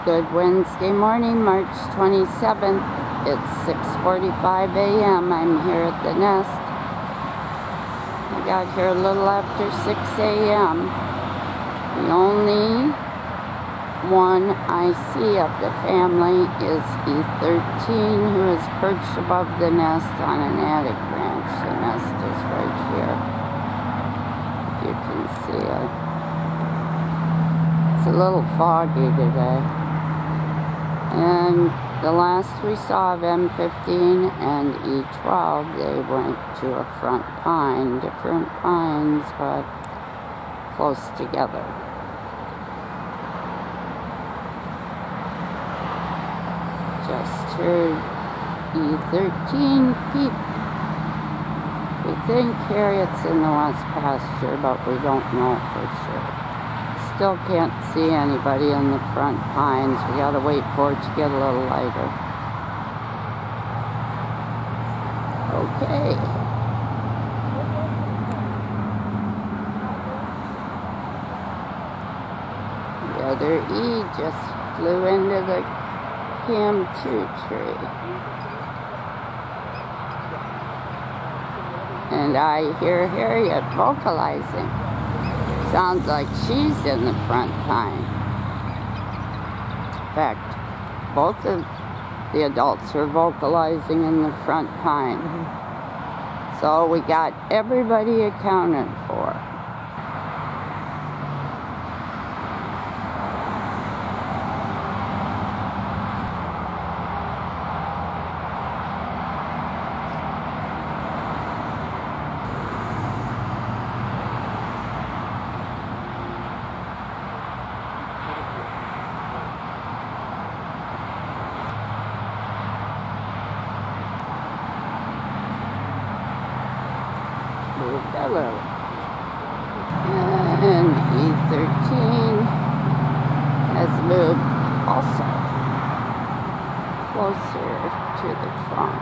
Good Wednesday morning, March 27th. It's 6:45 a.m. I'm here at the nest. I got here a little after 6 a.m. The only one I see of the family is E13, who is perched above the nest on an attic branch. The nest is right here, if you can see it. It's a little foggy today. And the last we saw of M15 and E12, they went to a front pine, different pines, but close together. Just heard E13 peep. We think Harriet's in the west pasture, but we don't know for sure. Still can't see anybody in the front pines. We gotta wait for it to get a little lighter. Okay. The other E just flew into the Cam2 tree. And I hear Harriet vocalizing. Sounds like she's in the front pine. In fact, both of the adults are vocalizing in the front pine. So we got everybody accounted for. Hello. And E13 has moved also closer to the trunk.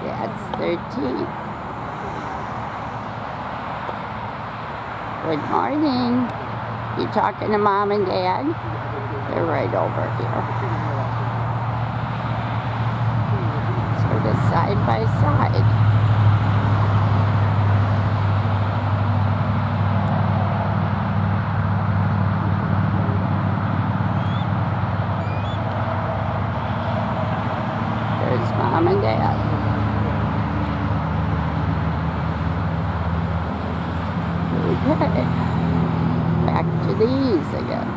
That's 13. Good morning. You talking to Mom and Dad? They're right over here. Sort of side by side. There's Mom and Dad. Okay, back to these again.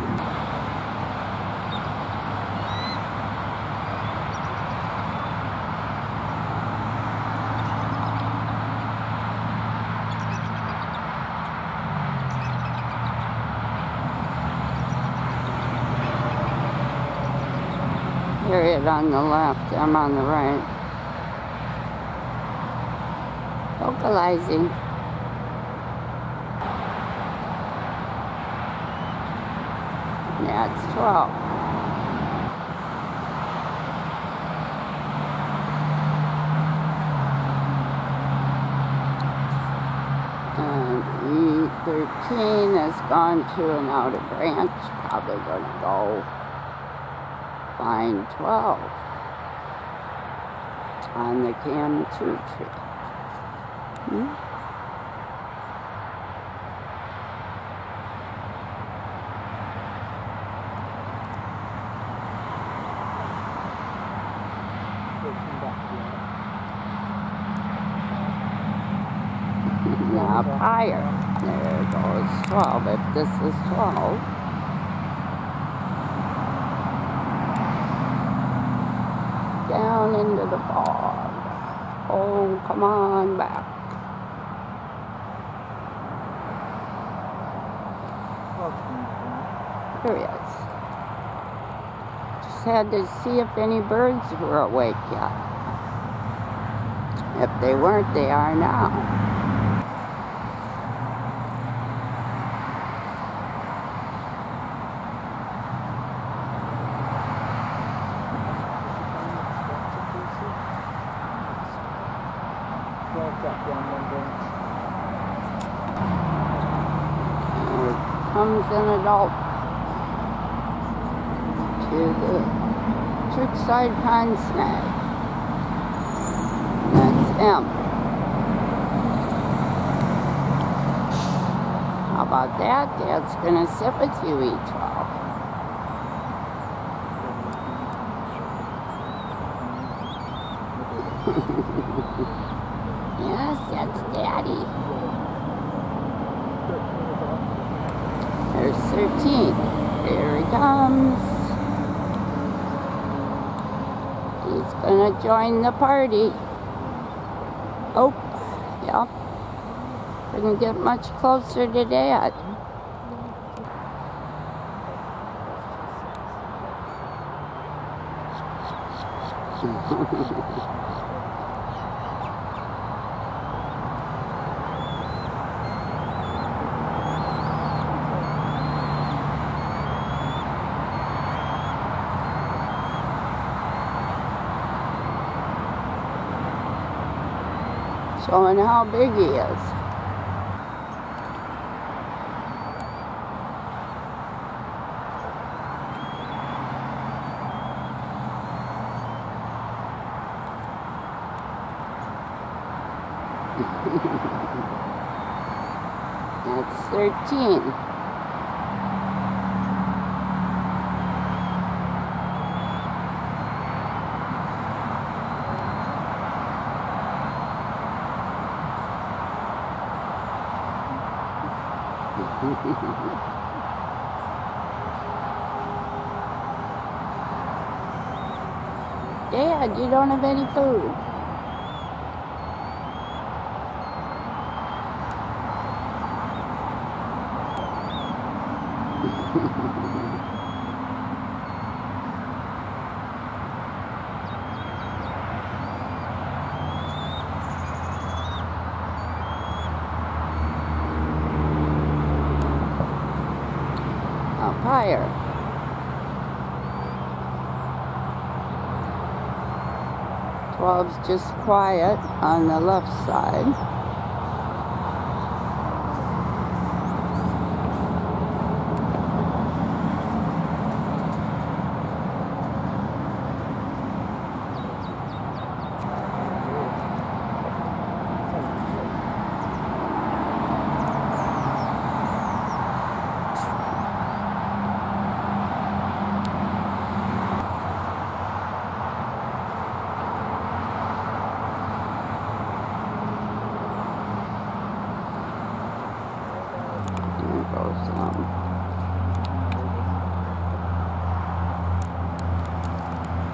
Harriet on the left, I'm on the right. Vocalizing. Yeah, it's 12. And E13 has gone to an outer branch, probably going to go find 12 on the Cam2 tree. Now up higher. There goes 12. If this is 12. Down into the fog. Oh, come on back. There he is. Just had to see if any birds were awake yet. If they weren't, they are now. Here comes an adult to the Churchside Pond Snag. That's M. How about that? Dad's gonna sit with you, E12. Yes, that's Daddy. There's 13. Here he comes. He's gonna join the party. Oh, yep. Couldn't get much closer to Dad. Showing how big he is. That's 13. Dad, you don't have any food. Up higher. Twelve's just quiet on the left side.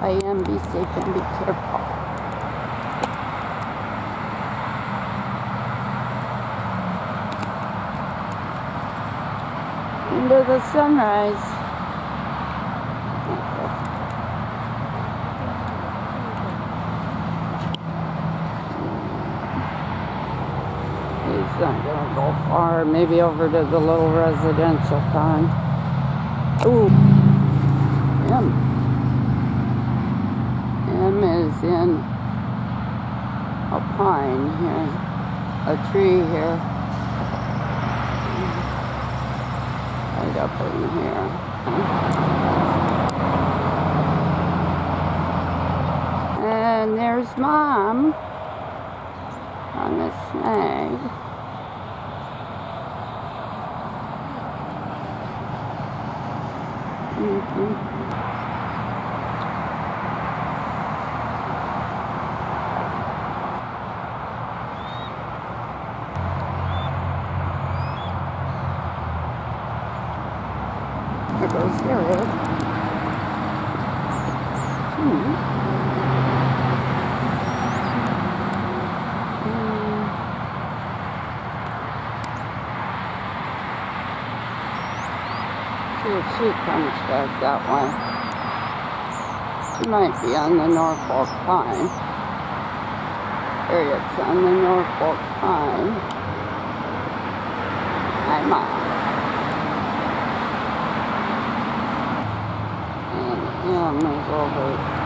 I am, be safe and be careful. Into the sunrise. He's not gonna go far, maybe over to the little residential pond. Ooh, M. M is in a pine here, a tree here, right up in here. And there's Mom on the snag. There goes Harriet. See if she comes back that way. She might be on the Norfolk Pine. Harriet's on the Norfolk Pine. Hi, Mom. M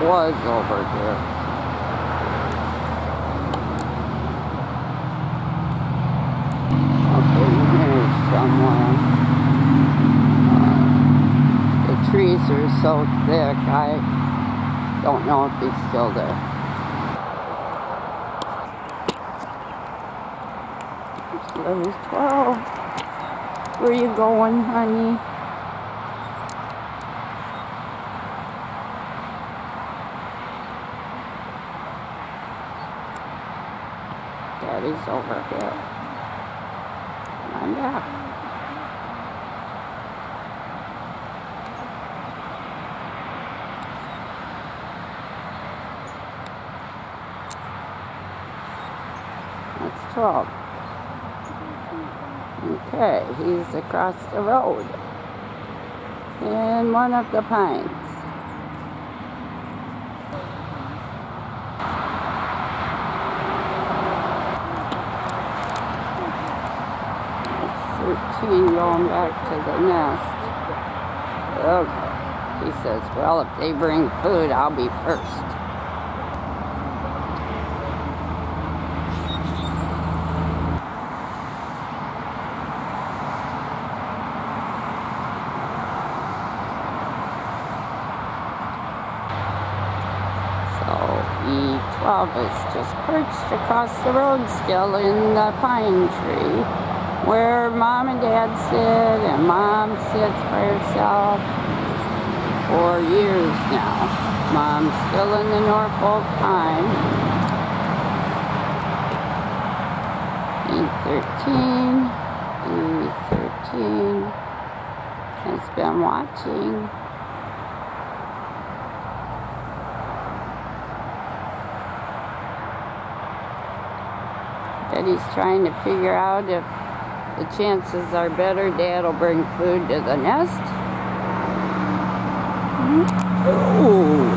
was over here. Up in here somewhere. The trees are so thick, I don't know if he's still there. There's 12. Where you going, honey? Daddy's over here. Come on back. That's 12. Okay, he's across the road in one of the pines. That's 13 going back to the nest. Okay, he says, well, if they bring food, I'll be first. E12 is just perched across the road still in the pine tree where Mom and Dad sit, and Mom sits by herself for years now. Mom's still in the Norfolk pine. E13 has been watching. He's trying to figure out if the chances are better Dad will bring food to the nest. Ooh,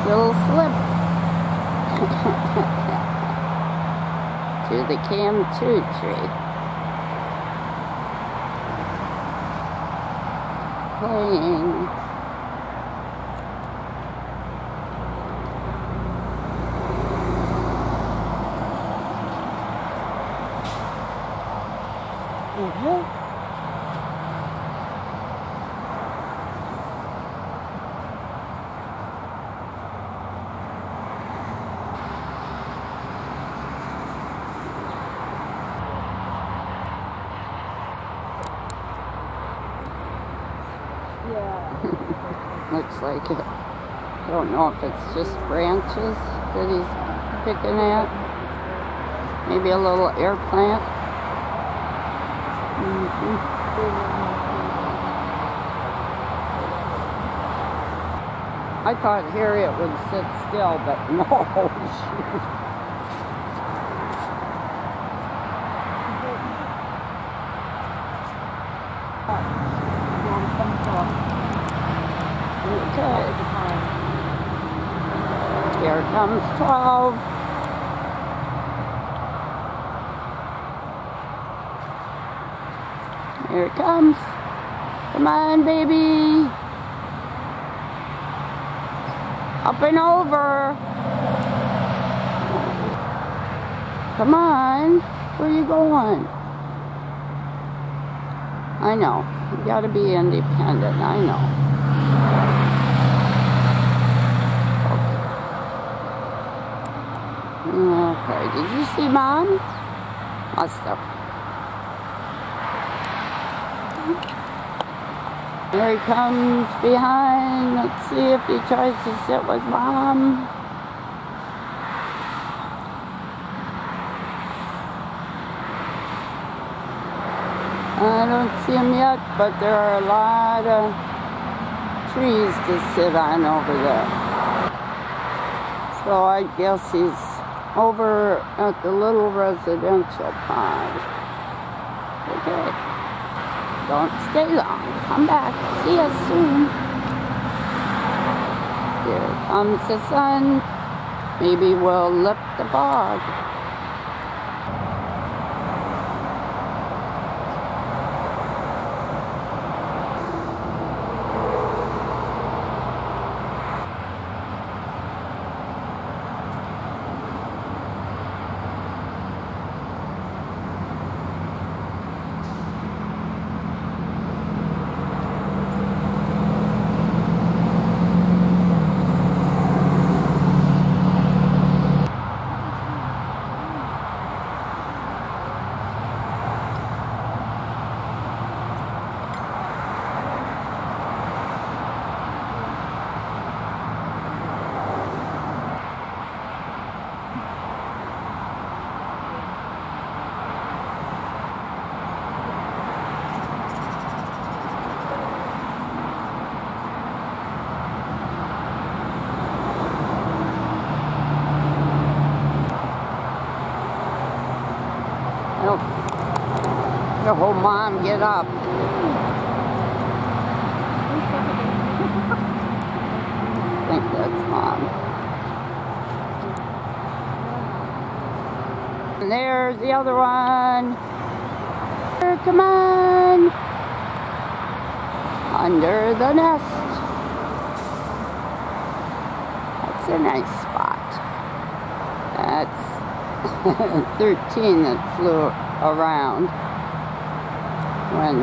little slip. To the Cam2 tree. Playing. Looks like it. I don't know if it's just branches that he's picking at. Maybe a little air plant. I thought Harriet would sit still, but no. Okay. Here comes 12. Here it comes. Come on, baby. Up and over. Come on. Where are you going? I know. You gotta be independent. I know. Okay. Did you see Mom? Must have. Here he comes behind. Let's see if he tries to sit with Mom. I don't see him yet, but there are a lot of trees to sit on over there. So I guess he's over at the little residential pond. Okay. Don't stay long. Come back. See you soon. Here comes the sun. Maybe we'll lift the fog. Oh, Mom, get up. I think that's Mom. And there's the other one. Come on. Under the nest. That's a nice spot. That's 13 that flew around. When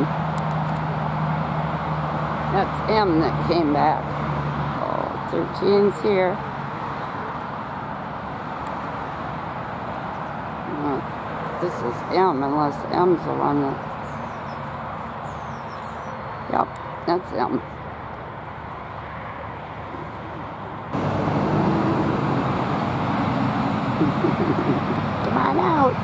that's M that came back. Oh, 13's here. This is M, unless M's the one that... Yep, that's M. Come on out.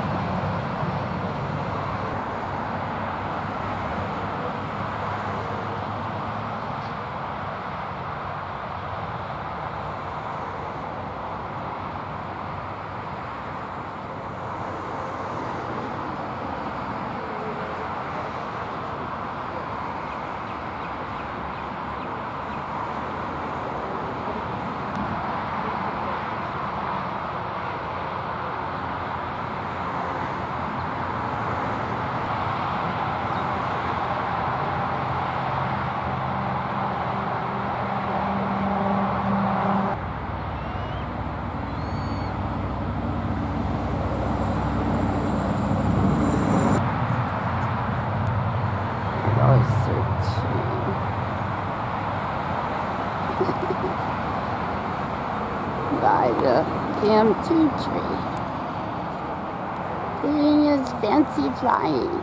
By the Cam2 tree. Doing his fancy flying.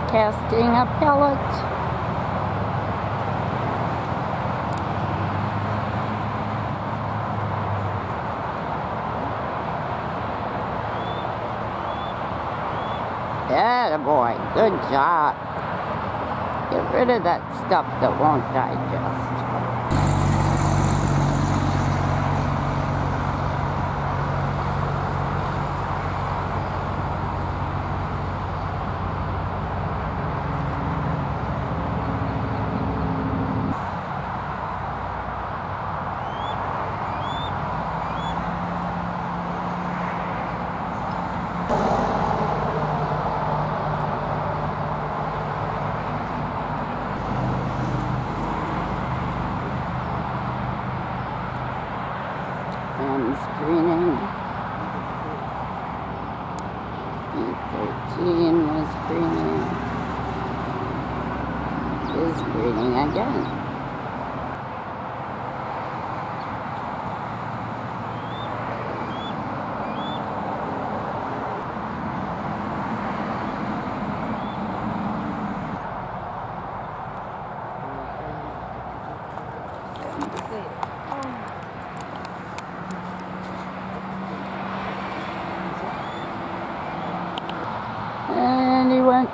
Casting a pellet. Attaboy, good job. Get rid of that stuff that won't digest. Screening. B13 was screening. Is screening again. And he went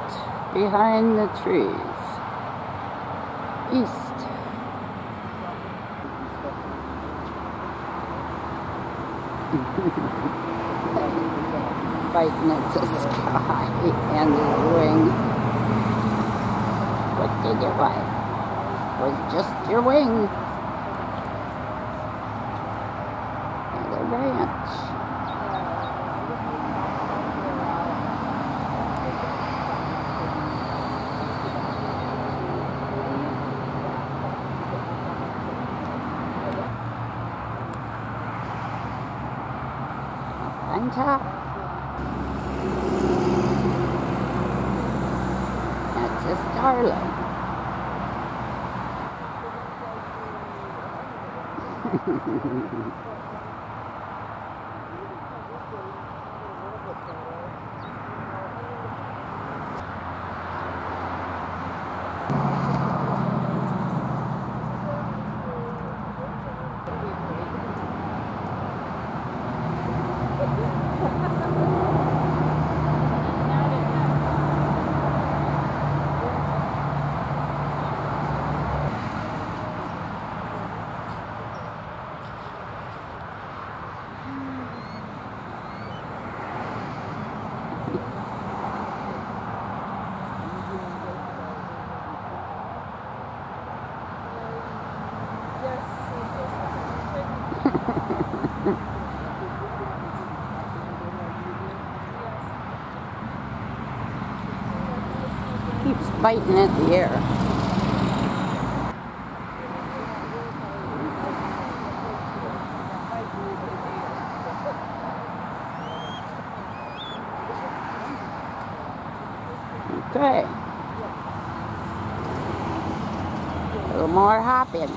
behind the trees. East. Fighting at the sky and his wing. What did you like? Was just your wing. And the ranch. on top. That's a starling. Keeps biting at the air. Okay. A little more hopping.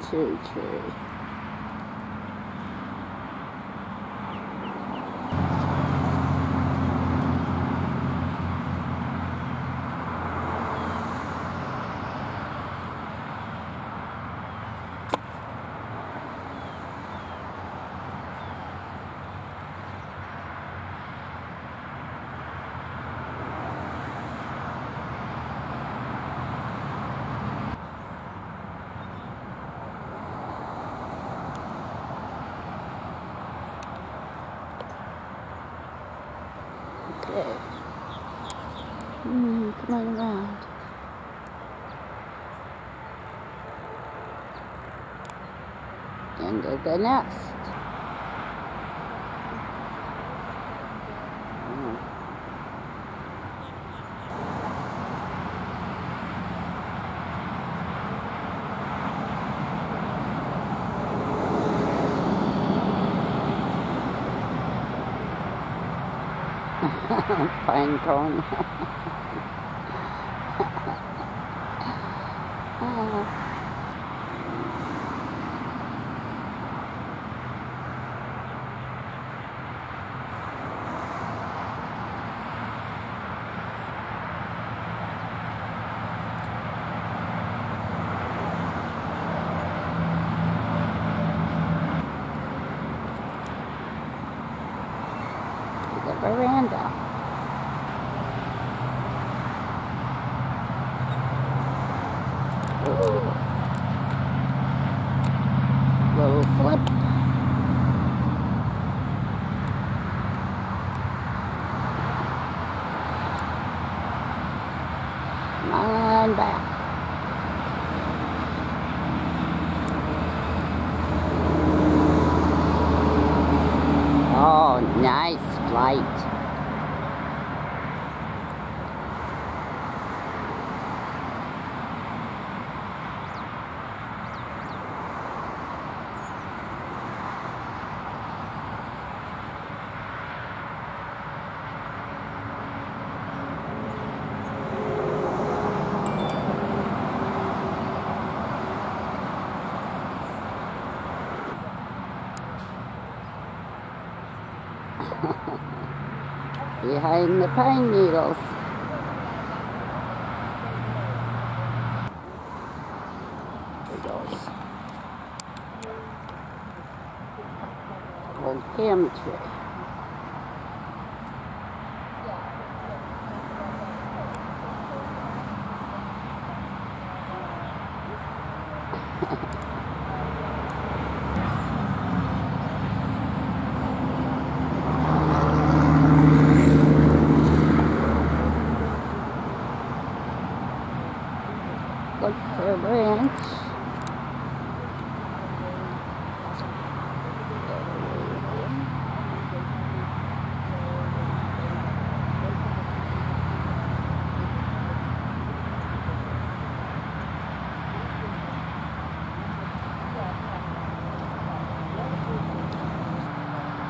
Two tree. Okay. Come on around. Into the nest. Pine cone. The veranda. Ooh. Little flip. Come on back. Oh, nice flight. Behind the pine needles. There goes. Old cam tree. Fair Branch.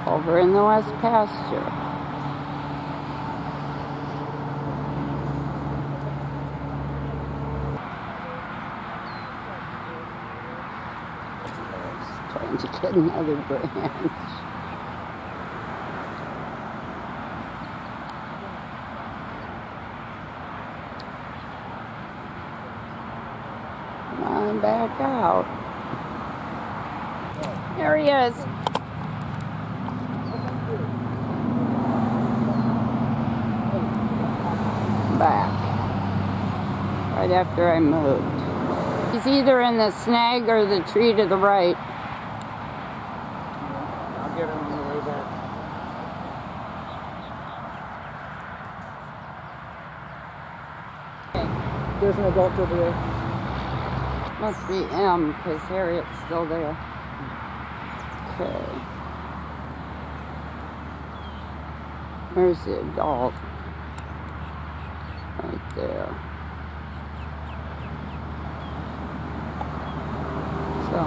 Over in the West Pasture. Trying to get another branch. Come on back out. There he is. Back. Right after I moved. He's either in the snag or the tree to the right. I'll get him on the way back. There's an adult over there. Must be M, because Harriet's still there. Okay. Where's the adult? Right there. So,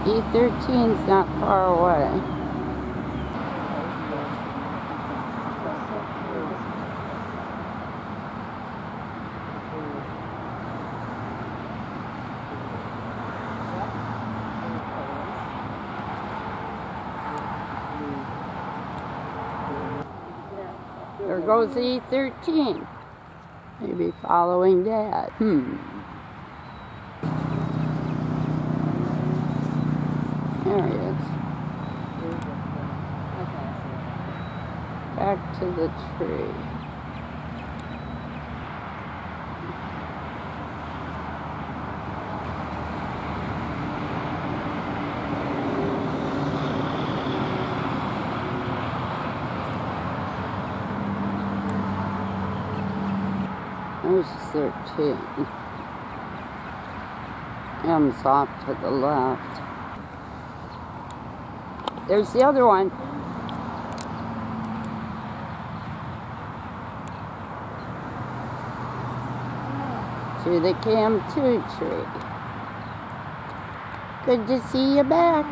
E13's not far away. There goes E13. Maybe following Dad. There he is. Back to the tree. There's 13. M's off to the left. There's the other one. To the Cam2 tree. Good to see you back.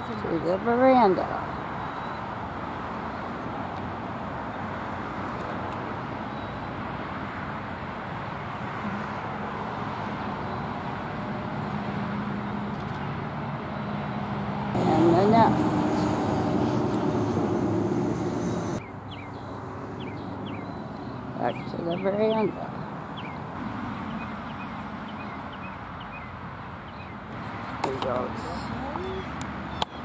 To the veranda. And the nest. Back to the veranda. There he goes.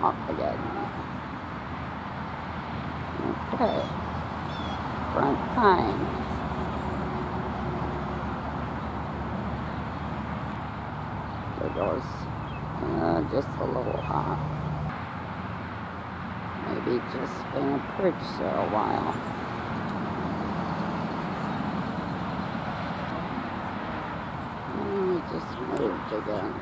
Off again. Okay. Front pine. There goes. Just a little hot. Maybe just been a perch there a while. And it just moved again.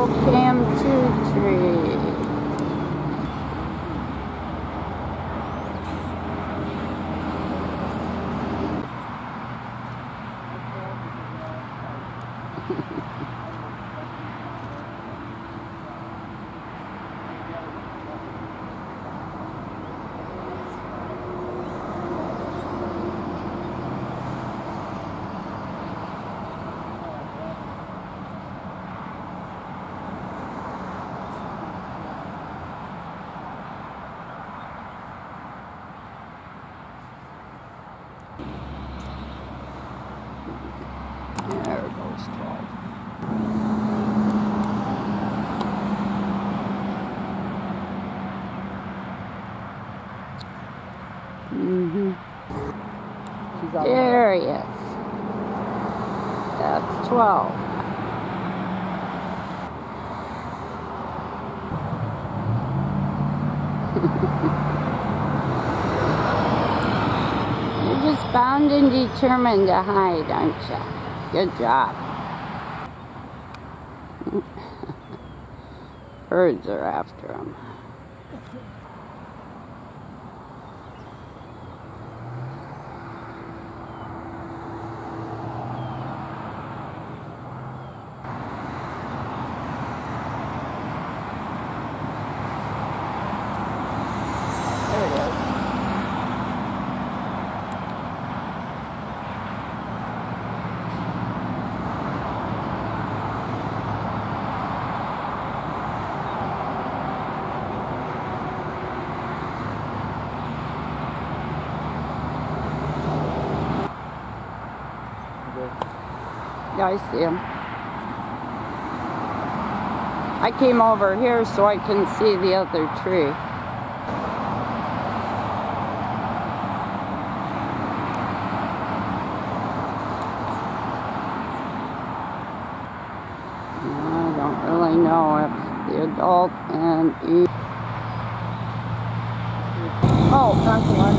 little Cam 2 tree. There goes 12. There he is. That's 12. You're just bound and determined to hide, aren't you? Good job. Birds are after him. There it is. Yeah, I see him. I came over here so I can see the other tree. I don't really know if the adult and each. Oh, that's the one.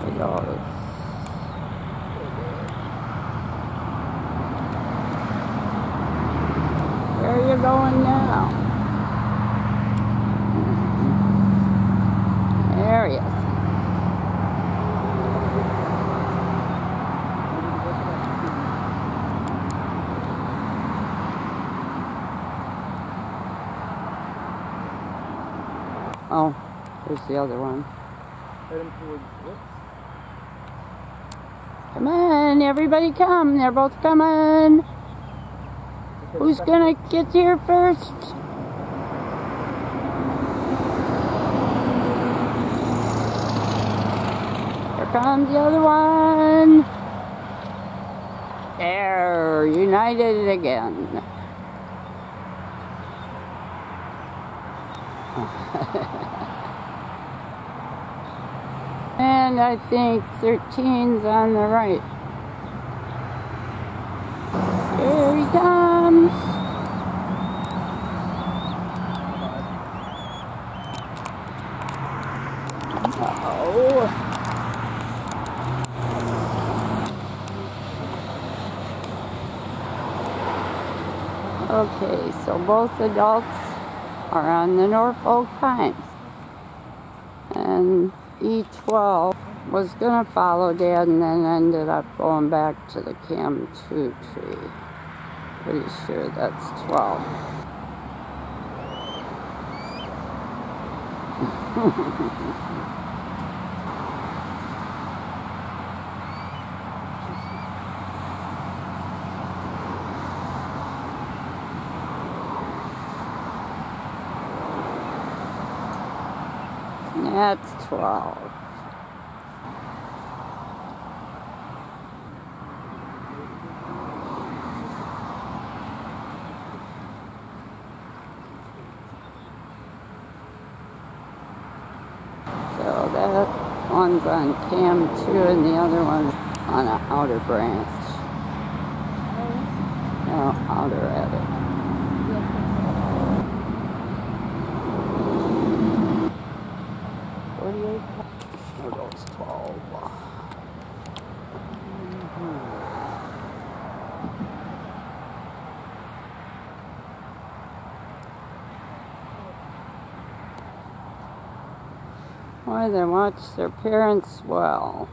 It goes. Where are you going now? There he is. Oh, there's the other one. Heading towards whoops. Come on, everybody come. They're both coming. Who's gonna get here first? Here comes the other one. There, united again. And I think 13's on the right. Here he comes. Uh-oh. Okay, so both adults are on the Norfolk Pines. And E12 was going to follow Dad and then ended up going back to the Cam 2 tree. Pretty sure that's 12. That's 12. So that one's on Cam 2 and the other one's on an outer branch. No, outer edit. There goes 12. Why they watch their parents well.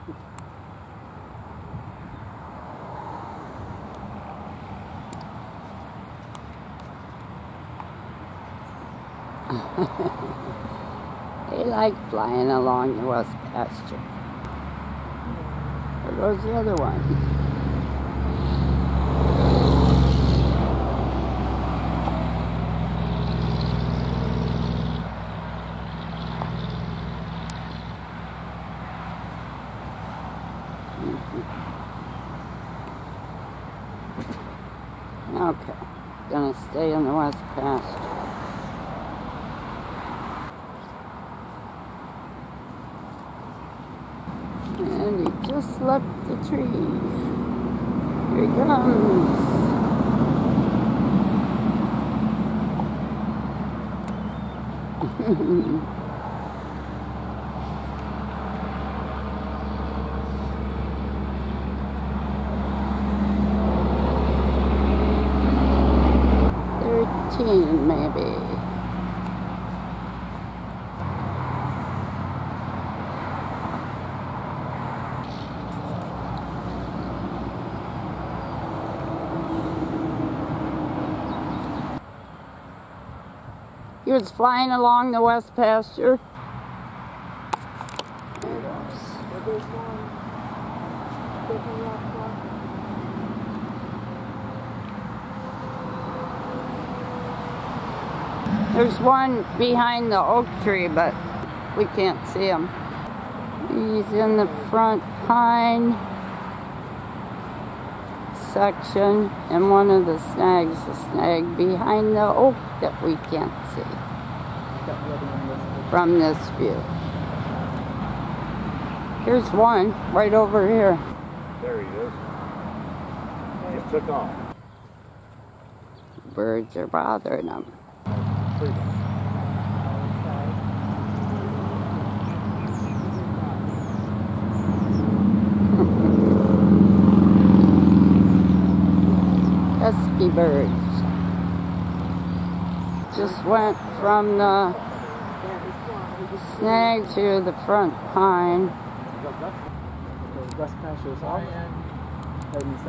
They like flying along the west pasture. There goes the other one. Okay, gonna stay in the west pasture. And he just left the tree. Here he comes. Maybe. He was flying along the west pasture. There goes one. There's one behind the oak tree, but we can't see him. He's in the front pine section, and one of the snags, the snag behind the oak that we can't see from this view. Here's one right over here. There he is. He took off. Birds are bothering him. Pesky birds. Just went from the snag to the front pine.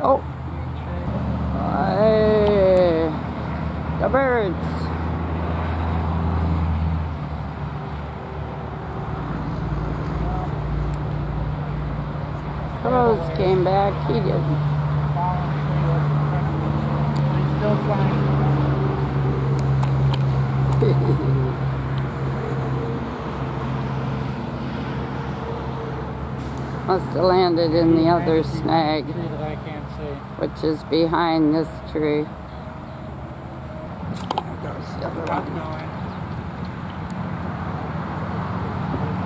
Oh! Hey, the birds. Crows came back, he didn't. He's still flying. Must have landed in the other snag, That I can't see. which is behind this tree. There goes the other one.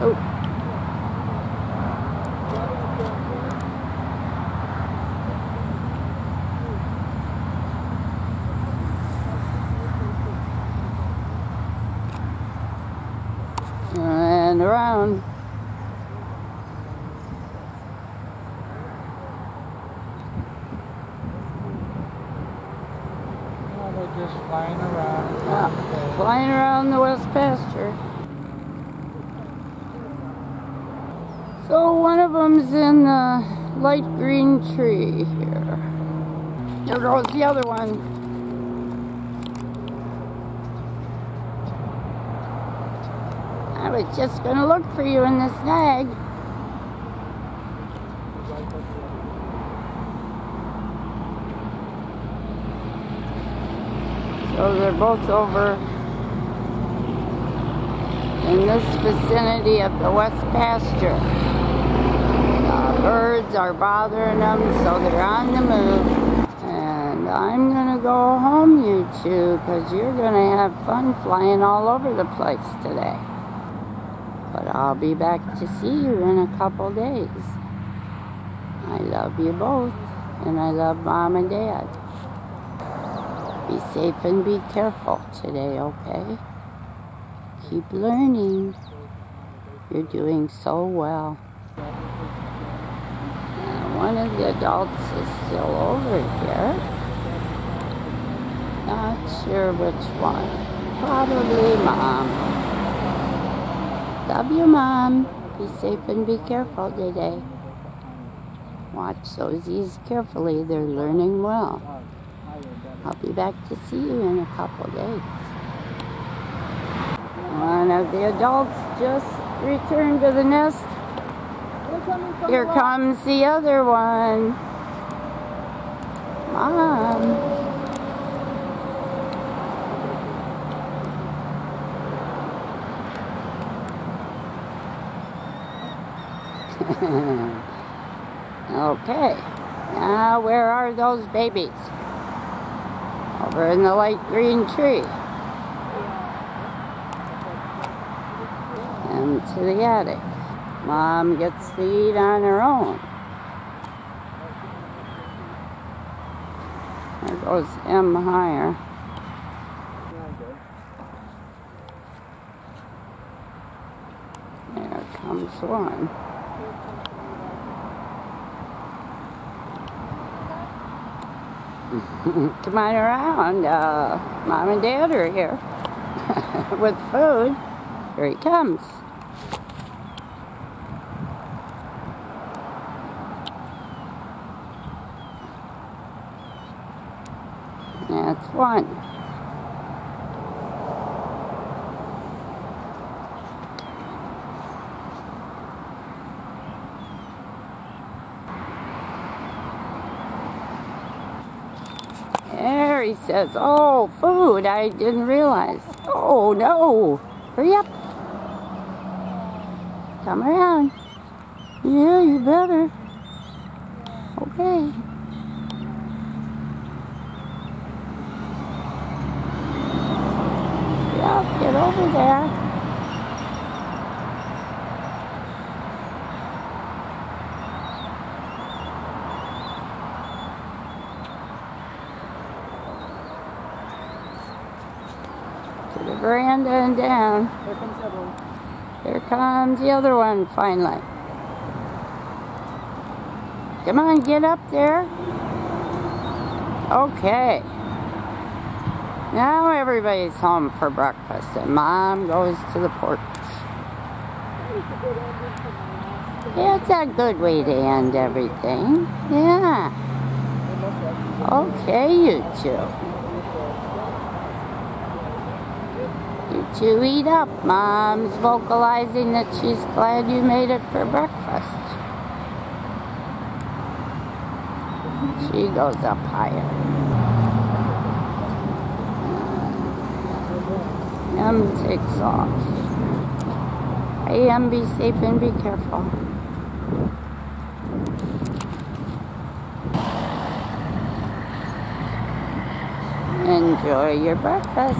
Oh. And around. Oh, they're just flying around. Yeah, flying around the west pasture. So one of them's in the light green tree here. There goes the other one. I was just going to look for you in the snag. So they're both over in this vicinity of the west pasture. Birds are bothering them, so they're on the move. And I'm going to go home, you two, because you're going to have fun flying all over the place today. But I'll be back to see you in a couple days. I love you both, and I love Mom and Dad. Be safe and be careful today, okay? Keep learning. You're doing so well. And one of the adults is still over here. Not sure which one. Probably Mom. Love you, Mom. Be safe and be careful today. Watch Sozies carefully. They're learning well. I'll be back to see you in a couple days. One of the adults just returned to the nest. Here comes the other one. Mom. Okay, now where are those babies? Over in the light green tree. Into the attic. Mom gets to eat on her own. There goes M higher. There comes one. Come on around. Mom and Dad are here with food. Here he comes. That's one. There he says, oh, food, I didn't realize. Oh, no. Hurry up. Come around. Yeah, you better. Okay. Yeah, get over there. To the veranda and down. Here comes the other one. Here comes the other one, finally. Come on, get up there. Okay. Now everybody's home for breakfast, and Mom goes to the porch. Yeah, it's a good way to end everything. Yeah. Okay, you two. You two eat up. Mom's vocalizing that she's glad you made it for breakfast. She goes up higher. M takes off. Hey, M, be safe and be careful. Enjoy your breakfast.